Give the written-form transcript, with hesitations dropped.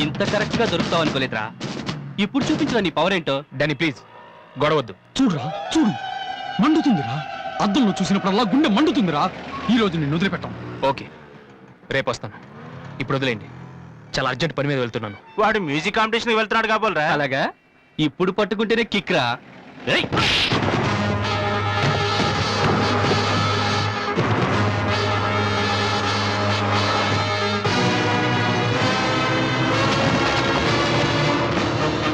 ఇంత కరెక్ట్ గా దొరుకుతావు అనుకోలేదురా. ఇప్పుడు చూపించరా నీ పవర్ ఏంటో. డానీ ప్లీజ్ గొడవద్దు. చూడురా చూడు, మండుతుందిరా. అద్దంలో చూసినప్పుడల్లా గుండె మండుతుందిరా. ఈ రోజు నిన్ను వదిలిపెట్టాం. ఓకే, రేపు వస్తాను. ఇప్పుడు వదిలేండి, చాలా అర్జెంట్ పని మీద వెళ్తున్నాను. వాడు మ్యూజిక్ కాంపిటీషన్ వెళ్తున్నాడు కాబోలరా. అలాగా ఇప్పుడు పట్టుకుంటేనే కిక్ రా.